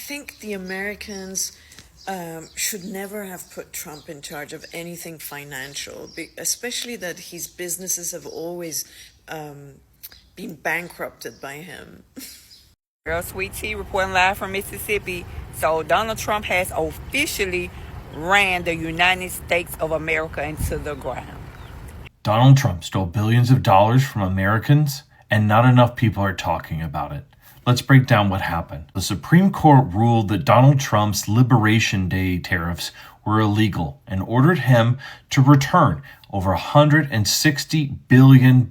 think the Americans should never have put Trump in charge of anything financial, especially that his businesses have always been bankrupted by him. Girl, Sweet Tea reporting live from Mississippi. So Donald Trump has officially ran the United States of America into the ground. Donald Trump stole billions of dollars from Americans, and not enough people are talking about it. Let's break down what happened. The Supreme Court ruled that Donald Trump's Liberation Day tariffs were illegal and ordered him to return over $160 billion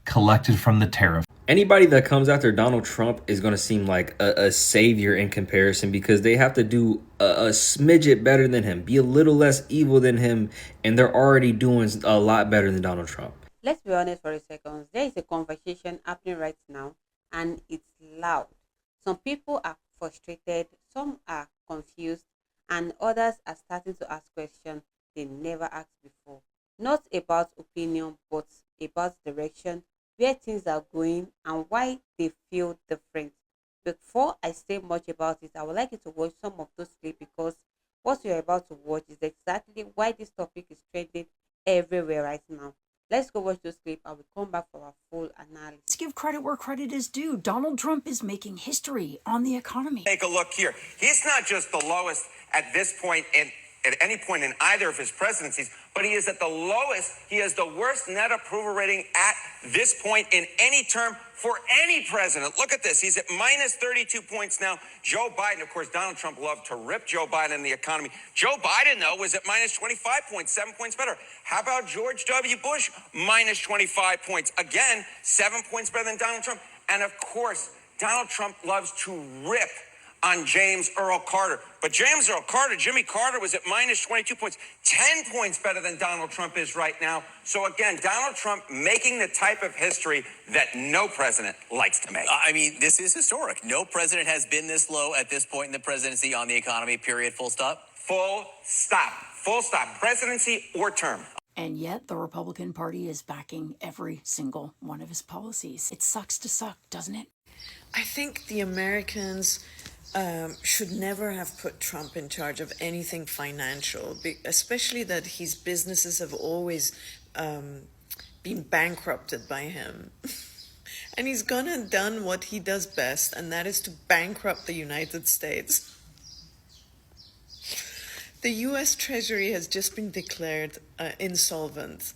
collected from the tariff. Anybody that comes after Donald Trump is going to seem like a savior in comparison, because they have to do a smidget better than him, be a little less evil than him, and they're already doing a lot better than Donald Trump. Let's be honest for a second. There is a conversation happening right now, and it's loud. Some people are frustrated, some are confused, and others are starting to ask questions they never asked before. Not about opinion, but about direction, where things are going, and why they feel different. Before I say much about it, I would like you to watch some of those clips, because what you're about to watch is exactly why this topic is trending everywhere right now. Let's go watch those clips and we'll come back for our full analysis. Let's give credit where credit is due. Donald Trump is making history on the economy. Take a look here. He's not just the lowest at this point at any point in either of his presidencies, but he is at the lowest. He has the worst net approval rating at this point in any term for any president. Look at this. He's at minus 32 points now. Joe Biden, of course, Donald Trump loved to rip Joe Biden in the economy. Joe Biden, though, was at minus 25 points, 7 points better. How about George W. Bush? Minus 25 points. Again, 7 points better than Donald Trump. And of course, Donald Trump loves to rip on James Earl Carter. But James Earl Carter, Jimmy Carter, was at minus 22 points, 10 points better than Donald Trump is right now. So again, Donald Trump making the type of history that no president likes to make. I mean, this is historic. No president has been this low at this point in the presidency on the economy, period, full stop. Full stop. Full stop. Presidency or term. And yet the Republican Party is backing every single one of his policies. It sucks to suck, doesn't it? I think the Americans should never have put Trump in charge of anything financial, especially that his businesses have always been bankrupted by him. And he's gone and done what he does best, and that is to bankrupt the United States. The U.S. Treasury has just been declared insolvent.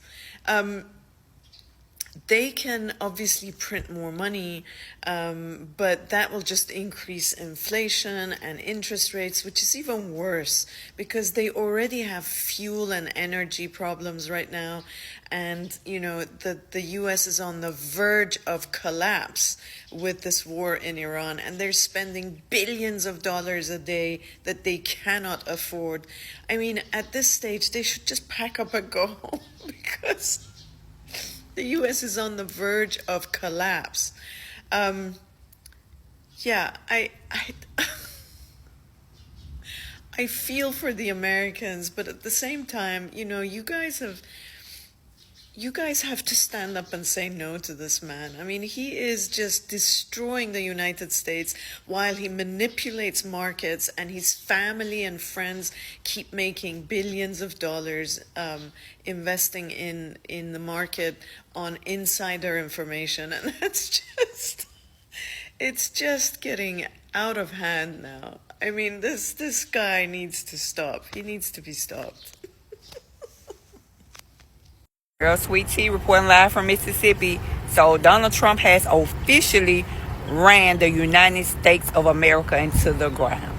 They can obviously print more money, but that will just increase inflation and interest rates, which is even worse because they already have fuel and energy problems right now. And, you know, the U.S. is on the verge of collapse with this war in Iran, and they're spending billions of dollars a day that they cannot afford. I mean, at this stage, they should just pack up and go home because the U.S. is on the verge of collapse. I feel for the Americans, but at the same time, you know, you guys have to stand up and say no to this man. I mean, he is just destroying the United States while he manipulates markets, and his family and friends keep making billions of dollars investing in the market on insider information. And it's just getting out of hand now. I mean, this guy needs to stop. He needs to be stopped. Girl, Sweet Tea reporting live from Mississippi. So Donald Trump has officially ran the United States of America into the ground.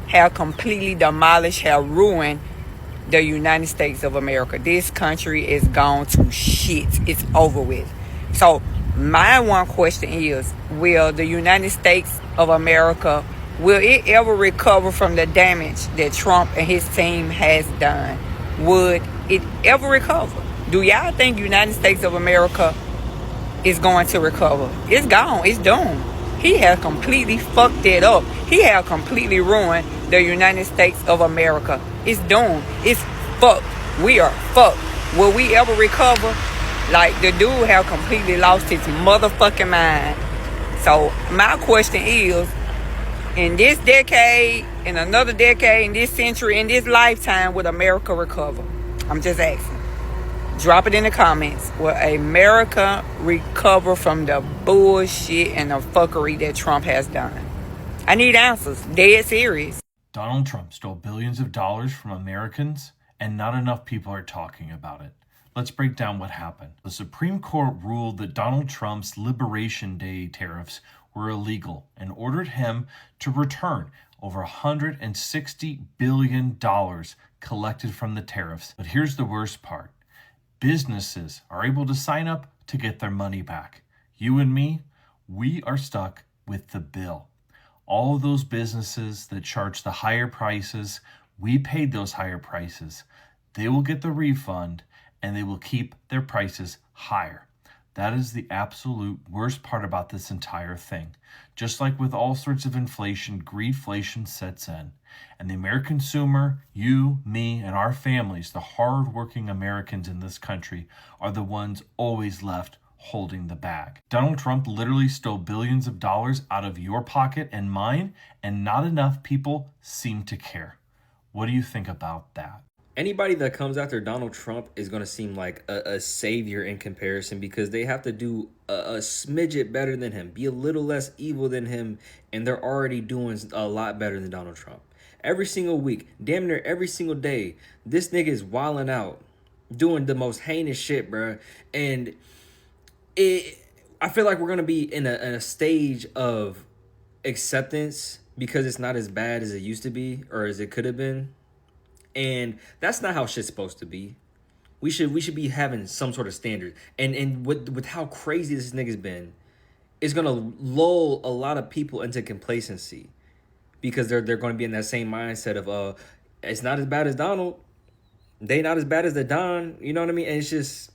Have completely demolished, have ruined the United States of America. This country is gone to shit. It's over with. So my one question is, will the United States of America, will it ever recover from the damage that Trump and his team has done? Would it ever recover? Do y'all think United States of America is going to recover? It's gone. It's doomed. He has completely fucked it up. He has completely ruined the United States of America. It's doomed. It's fucked. We are fucked. Will we ever recover? Like, the dude have completely lost his motherfucking mind. So my question is, In this decade, in another decade, in this century, in this lifetime, will America recover? I'm just asking. Drop it in the comments. Will America recover from the bullshit and the fuckery that Trump has done? I need answers. Dead serious. Donald Trump stole billions of dollars from Americans, and not enough people are talking about it. Let's break down what happened. The Supreme Court ruled that Donald Trump's Liberation Day tariffs were illegal and ordered him to return over $160 billion collected from the tariffs. But here's the worst part. Businesses are able to sign up to get their money back. You and me, we are stuck with the bill. All of those businesses that charge the higher prices, we paid those higher prices. They will get the refund and they will keep their prices higher. That is the absolute worst part about this entire thing. Just like with all sorts of inflation, greedflation sets in. And the American consumer, you, me, and our families, the hard-working Americans in this country, are the ones always left holding the bag. Donald Trump literally stole billions of dollars out of your pocket and mine, and not enough people seem to care. What do you think about that? Anybody that comes after Donald Trump is going to seem like a savior in comparison because they have to do a smidget better than him, be a little less evil than him, and they're already doing a lot better than Donald Trump. Every single week, damn near every single day, this nigga is wilding out, doing the most heinous shit, bro. And I feel like we're going to be in a stage of acceptance because it's not as bad as it used to be or as it could have been. And that's not how shit's supposed to be. We should be having some sort of standard. And with how crazy this nigga's been, it's gonna lull a lot of people into complacency because they're going to be in that same mindset of it's not as bad as Donald. They not as bad as the Don. You know what I mean? And it's just,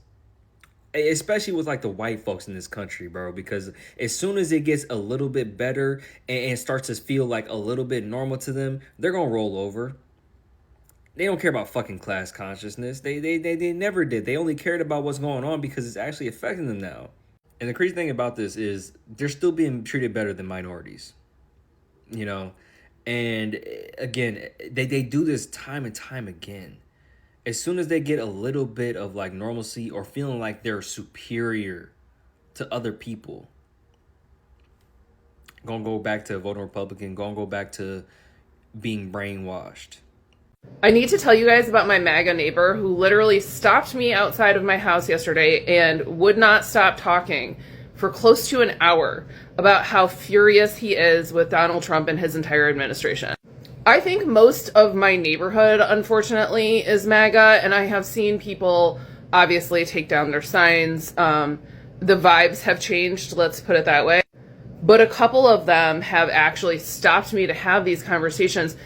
especially with like the white folks in this country, bro, because as soon as it gets a little bit better and starts to feel like a little bit normal to them, they're gonna roll over. They don't care about fucking class consciousness. They never did. They only cared about what's going on because it's actually affecting them now. And the crazy thing about this is they're still being treated better than minorities. You know? And again, they do this time and time again. As soon as they get a little bit of like normalcy or feeling like they're superior to other people, gonna go back to voting Republican, gonna go back to being brainwashed. I need to tell you guys about my MAGA neighbor who literally stopped me outside of my house yesterday and would not stop talking for close to an hour about how furious he is with Donald Trump and his entire administration. I think most of my neighborhood, unfortunately, is MAGA, and I have seen people obviously take down their signs. The vibes have changed, let's put it that way. But a couple of them have actually stopped me to have these conversations.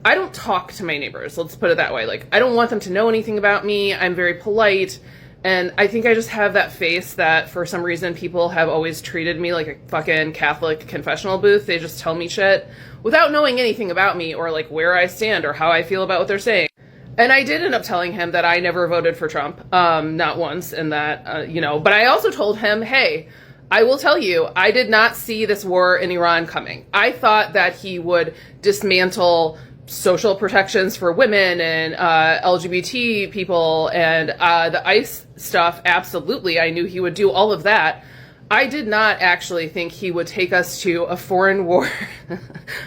I don't talk to my neighbors, let's put it that way. Like, I don't want them to know anything about me. I'm very polite. And I think I just have that face that for some reason people have always treated me like a fucking Catholic confessional booth. They just tell me shit without knowing anything about me or like where I stand or how I feel about what they're saying. And I did end up telling him that I never voted for Trump, not once, and that, but I also told him, hey, I will tell you, I did not see this war in Iran coming. I thought that he would dismantle social protections for women and LGBT people and the ICE stuff. Absolutely. I knew he would do all of that. I did not actually think he would take us to a foreign war.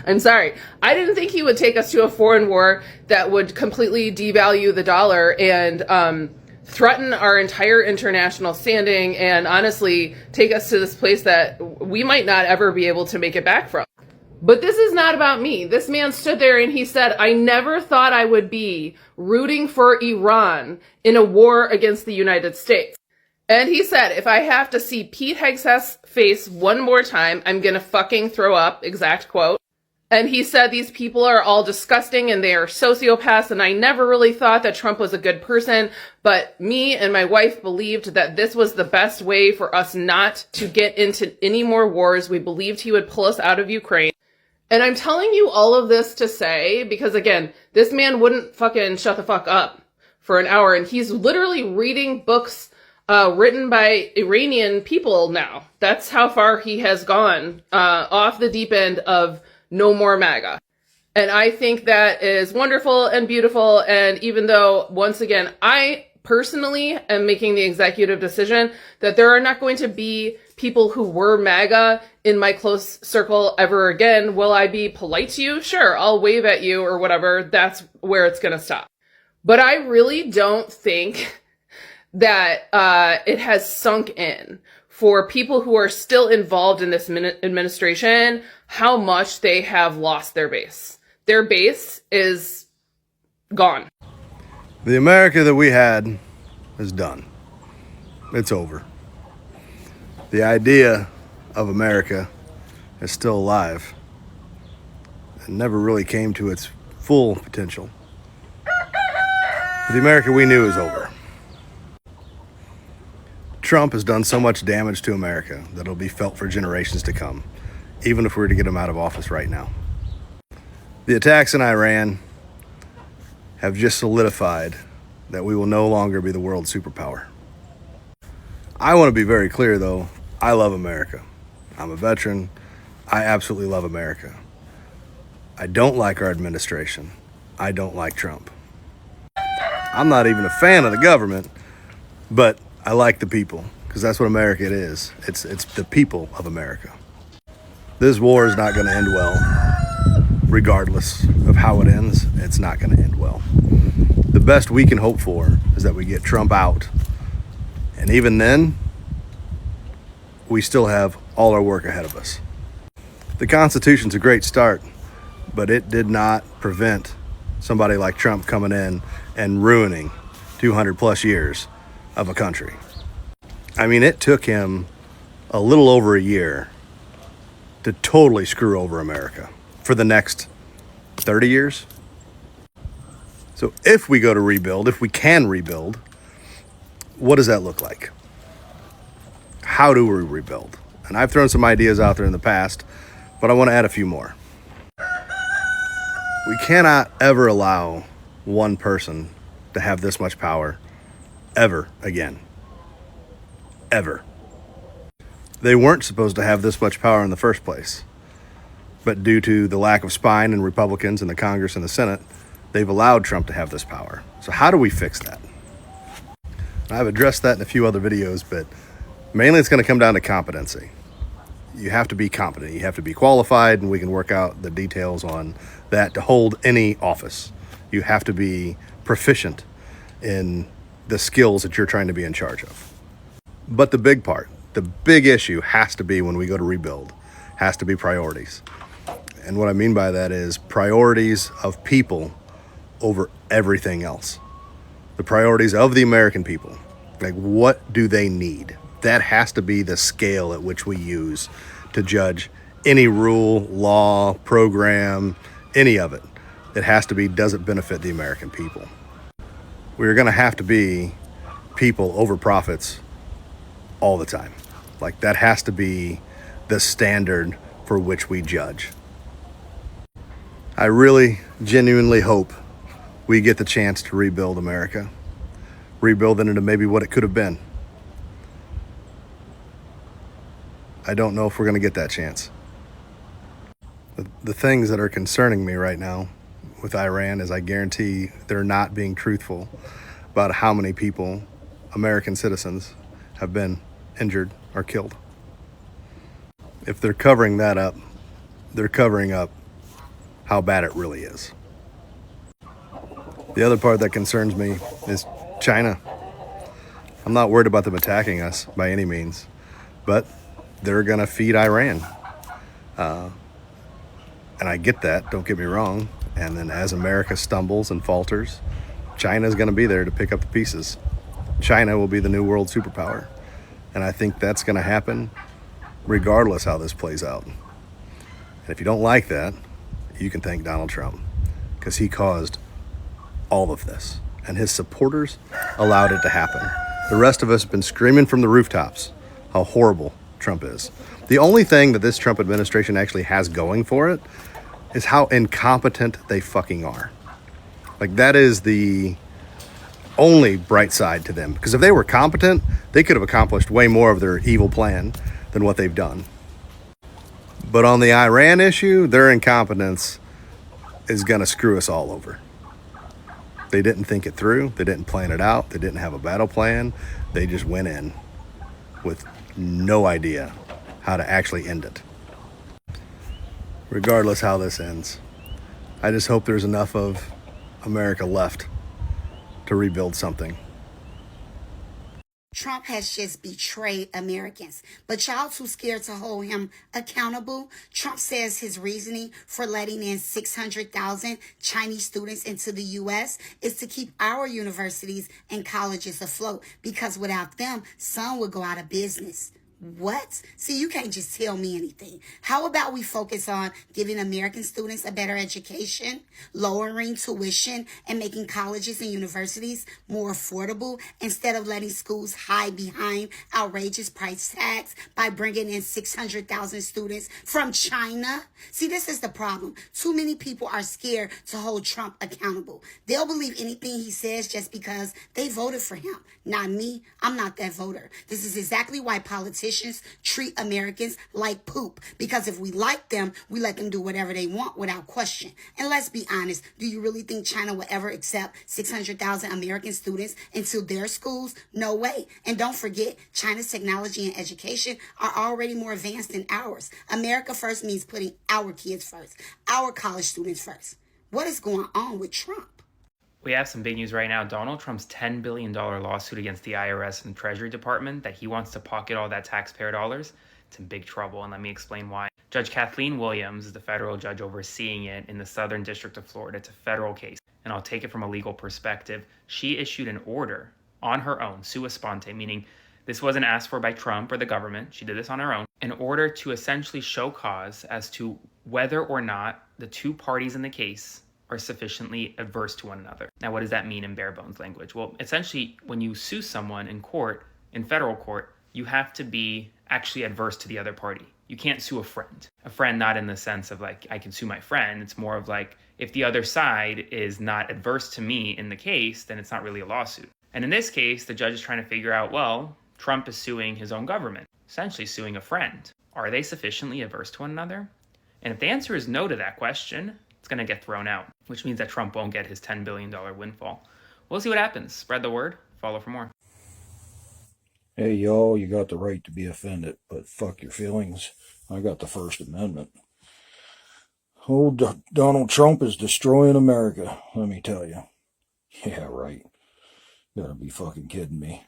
I'm sorry. I didn't think he would take us to a foreign war that would completely devalue the dollar and threaten our entire international standing and honestly take us to this place that we might not ever be able to make it back from. But this is not about me. This man stood there and he said, I never thought I would be rooting for Iran in a war against the United States. And he said, if I have to see Pete Hegseth's face one more time, I'm gonna fucking throw up, exact quote. And he said these people are all disgusting and they are sociopaths, and I never really thought that Trump was a good person, but me and my wife believed that this was the best way for us not to get into any more wars. We believed he would pull us out of Ukraine. And I'm telling you all of this to say, because again, this man wouldn't fucking shut the fuck up for an hour, and he's literally reading books written by Iranian people now. That's how far he has gone off the deep end of no more MAGA. And I think that is wonderful and beautiful. And even though, once again, I personally am making the executive decision that there are not going to be people who were MAGA in my close circle ever again. Will I be polite to you? Sure, I'll wave at you or whatever. That's where it's going to stop. But I really don't think that it has sunk in for people who are still involved in this administration how much they have lost their base. Their base is gone. The America that we had is done. It's over. The idea of America is still alive and never really came to its full potential. But the America we knew is over. Trump has done so much damage to America that it'll be felt for generations to come, even if we were to get him out of office right now. The attacks in Iran have just solidified that we will no longer be the world superpower. I want to be very clear, though. I love America. I'm a veteran. I absolutely love America. I don't like our administration. I don't like Trump. I'm not even a fan of the government, but I like the people, because that's what America it is. It's the people of America. This war is not going to end well. Regardless of how it ends, it's not going to end well. The best we can hope for is that we get Trump out. And even then, we still have all our work ahead of us. The Constitution's a great start, but it did not prevent somebody like Trump coming in and ruining 200 plus years of a country. I mean, it took him a little over a year to totally screw over America for the next 30 years. So if we go to rebuild, if we can rebuild, what does that look like? How do we rebuild? And I've thrown some ideas out there in the past, but I want to add a few more. We cannot ever allow one person to have this much power ever again. Ever. They weren't supposed to have this much power in the first place. But due to the lack of spine in Republicans in the Congress and the Senate, they've allowed Trump to have this power. So how do we fix that? I've addressed that in a few other videos, but mainly it's going to come down to competency. You have to be competent. You have to be qualified, and we can work out the details on that to hold any office. You have to be proficient in the skills that you're trying to be in charge of. But the big part, the big issue has to be when we go to rebuild, has to be priorities. And what I mean by that is priorities of people over everything else. The priorities of the American people. Like, what do they need? That has to be the scale at which we use to judge any rule, law, program, any of it. It has to be, does it benefit the American people? We're going to have to be people over profits all the time. Like, that has to be the standard for which we judge. I really genuinely hope we get the chance to rebuild America, rebuild it into maybe what it could have been. I don't know if we're going to get that chance. The things that are concerning me right now with Iran is I guarantee they're not being truthful about how many people, American citizens, have been injured or killed. If they're covering that up, they're covering up how bad it really is. The other part that concerns me is China. I'm not worried about them attacking us by any means, but they're going to feed Iran. And I get that, don't get me wrong. And then as America stumbles and falters, China's going to be there to pick up the pieces. China will be the new world superpower. And I think that's going to happen regardless how this plays out. And if you don't like that, you can thank Donald Trump, because he caused all of this. And his supporters allowed it to happen. The rest of us have been screaming from the rooftops how horrible Trump is. The only thing that this Trump administration actually has going for it is how incompetent they fucking are. Like, that is the only bright side to them. Because if they were competent, they could have accomplished way more of their evil plan than what they've done. But on the Iran issue, their incompetence is going to screw us all over. They didn't think it through. They didn't plan it out. They didn't have a battle plan. They just went in with no idea how to actually end it. Regardless how this ends, I just hope there's enough of America left to rebuild something. Trump has just betrayed Americans, but y'all too scared to hold him accountable. Trump says his reasoning for letting in 600,000 Chinese students into the U.S. is to keep our universities and colleges afloat, because without them, some would go out of business. What? See, you can't just tell me anything. How about we focus on giving American students a better education, lowering tuition, and making colleges and universities more affordable instead of letting schools hide behind outrageous price tags by bringing in 600,000 students from China? See, this is the problem. Too many people are scared to hold Trump accountable. They'll believe anything he says just because they voted for him. Not me. I'm not that voter. This is exactly why politicians treat Americans like poop, because if we like them, we let them do whatever they want without question. And let's be honest, do you really think China will ever accept 600,000 American students into their schools? No way. And don't forget, China's technology and education are already more advanced than ours. America first means putting our kids first, our college students first. What is going on with Trump? We have some big news right now. Donald Trump's $10 billion lawsuit against the IRS and Treasury Department that he wants to pocket all that taxpayer dollars, it's in big trouble, and let me explain why. Judge Kathleen Williams is the federal judge overseeing it in the Southern District of Florida. It's a federal case, and I'll take it from a legal perspective. She issued an order on her own, sua sponte, meaning this wasn't asked for by Trump or the government. She did this on her own, in order to essentially show cause as to whether or not the two parties in the case are sufficiently adverse to one another. Now, what does that mean in bare bones language? Well, essentially, when you sue someone in court, in federal court, you have to be actually adverse to the other party. You can't sue a friend. A friend not in the sense of like, I can sue my friend. It's more of like, if the other side is not adverse to me in the case, then it's not really a lawsuit. And in this case, the judge is trying to figure out, well, Trump is suing his own government, essentially suing a friend. Are they sufficiently adverse to one another? And if the answer is no to that question, it's going to get thrown out, which means that Trump won't get his $10 billion windfall. We'll see what happens. Spread the word. Follow for more. Hey, y'all, you got the right to be offended, but fuck your feelings. I got the First Amendment. Old Donald Trump is destroying America, let me tell you. Yeah, right. Gotta be fucking kidding me.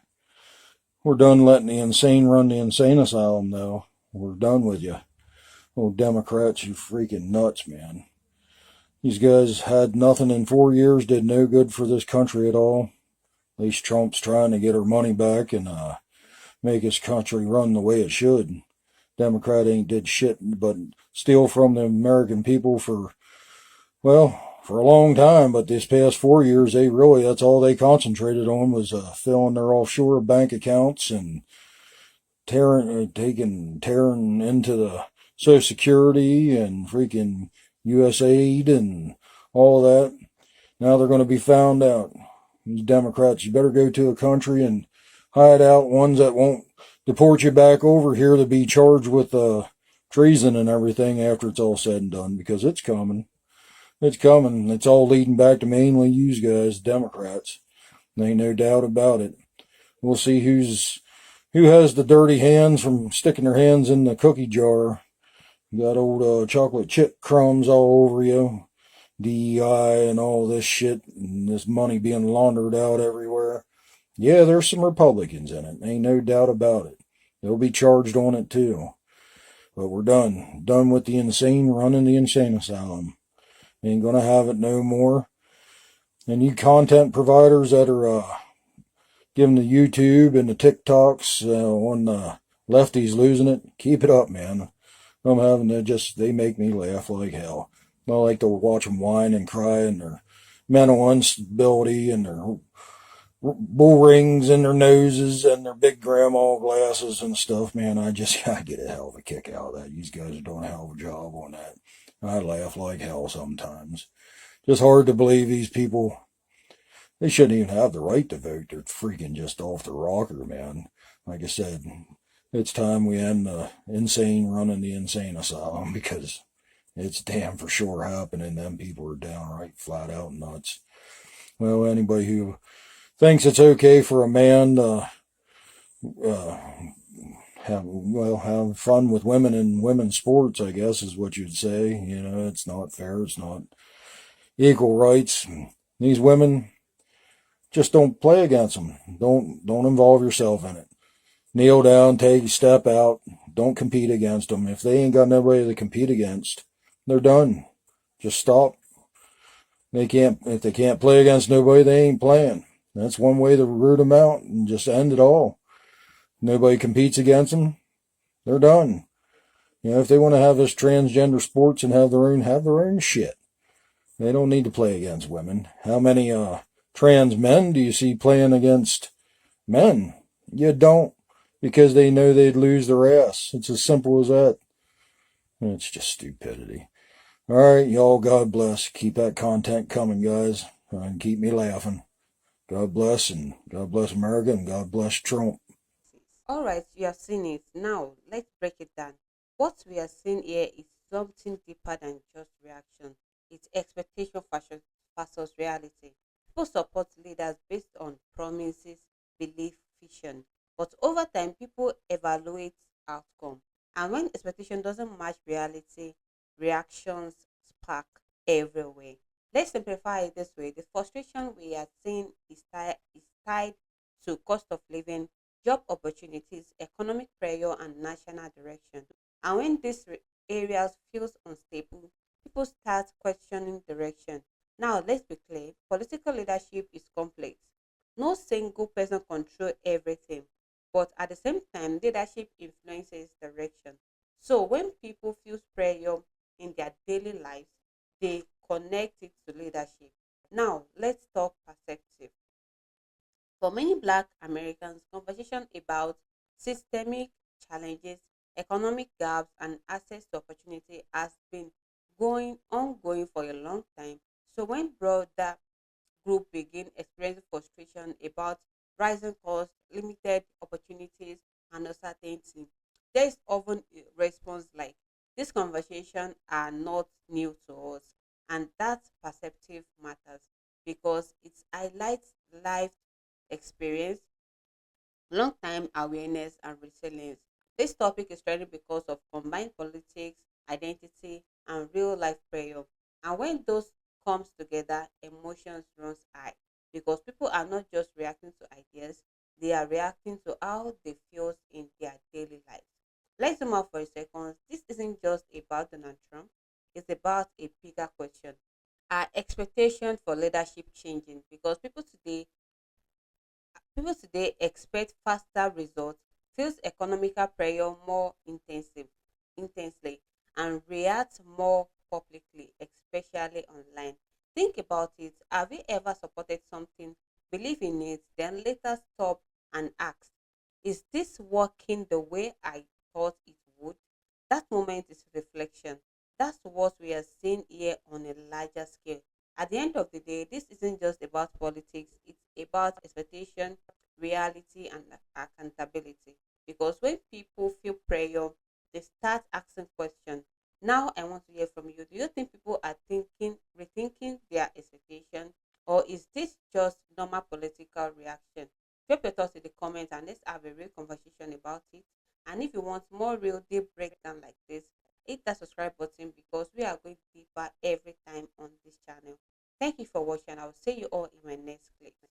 We're done letting the insane run the insane asylum, though. We're done with you. Oh, Democrats, you freaking nuts, man. These guys had nothing in 4 years, did no good for this country at all. At least Trump's trying to get her money back and make his country run the way it should. Democrat ain't did shit but steal from the American people for a long time. But this past 4 years, that's all they concentrated on was filling their offshore bank accounts and tearing into the Social Security and freaking USAID and all that. Now they're going to be found out. These Democrats, you better go to a country and hide out, ones that won't deport you back over here to be charged with treason and everything after it's all said and done, because it's coming. It's coming. It's all leading back to mainly you guys, Democrats. There ain't no doubt about it. We'll see who has the dirty hands from sticking their hands in the cookie jar. You got old chocolate chip crumbs all over you, DEI and all this shit, and this money being laundered out everywhere. Yeah, there's some Republicans in it. Ain't no doubt about it. They'll be charged on it too. But we're done. Done with the insane running the insane asylum. Ain't gonna have it no more. And you content providers that are giving the YouTube and the TikToks on the lefties losing it, keep it up, man. I'm having they make me laugh like hell. I like to watch them whine and cry and their mental instability and their bull rings in their noses and their big grandma glasses and stuff, man. I get a hell of a kick out of that. These guys are doing a hell of a job on that. I laugh like hell sometimes. Just hard to believe these people. They shouldn't even have the right to vote. They're freaking just off the rocker, man. Like I said, It's time we end the insane running the insane asylum because it's damn for sure happening. Them people are downright flat out nuts. Well, anybody who thinks it's okay for a man to have fun with women in women's sports, I guess is what you'd say. It's not fair. It's not equal rights. These women, just don't play against them. Don't involve yourself in it. Kneel down, take a step out. Don't compete against them. If they ain't got nobody to compete against, they're done. Just stop. If they can't play against nobody, they ain't playing. That's one way to root them out and just end it all. Nobody competes against them, they're done. If they want to have this transgender sports and have their own shit. They don't need to play against women. How many trans men do you see playing against men? You don't, because they know they'd lose their ass. It's as simple as that. It's just stupidity. All right, y'all, God bless. Keep that content coming, guys, and keep me laughing. God bless, and God bless America, and God bless Trump. All right, you have seen it. Now, let's break it down. What we are seeing here is something deeper than just reaction. It's expectation versus reality. People support leaders based on promises, belief, vision. But over time, people evaluate outcome. And when expectation doesn't match reality, reactions spark everywhere. Let's simplify it this way. The frustration we are seeing is tied to cost of living, job opportunities, economic pressure, and national direction. And when these areas feels unstable, people start questioning direction. Now, let's be clear, political leadership is complex. No single person control everything, but at the same time, leadership influences direction. So when people feel pressure in their daily lives, they connect it to leadership. Now, let's talk perspective. For many Black Americans, conversation about systemic challenges, economic gaps, and access to opportunity has been going ongoing for a long time. So when broader group begin experiencing frustration about rising costs, limited opportunities, and uncertainty, there is often a response like these conversations are not new to us, and that perceptive matters because it highlights life experience, long time awareness, and resilience. This topic is trending because of combined politics, identity, and real life prayer. And when those comes together, emotions runs high because people are not just reacting to ideas, they are reacting to how they feel in their daily lives. Let's zoom out for a second. This isn't just about Donald Trump, it's about a bigger question. Are expectations for leadership changing? Because people today expect faster results, feels economical pressure more intensely, and react more publicly, especially online. Think about it. Have you ever supported something, believe in it, then later stop and ask, is this working the way I thought it would? That moment is reflection. That's what we are seeing here on a larger scale. At the end of the day, this isn't just about politics, it's about expectation, reality, and accountability. Because when people feel pressure, they start asking questions. Now, I want to hear from you. Do you think people are rethinking their expectation, or is this just normal political reaction? Drop your thoughts in the comments and let's have a real conversation about it. And if you want more real deep breakdown like this, hit that subscribe button because we are going deeper every time on this channel. Thank you for watching. I will see you all in my next clip.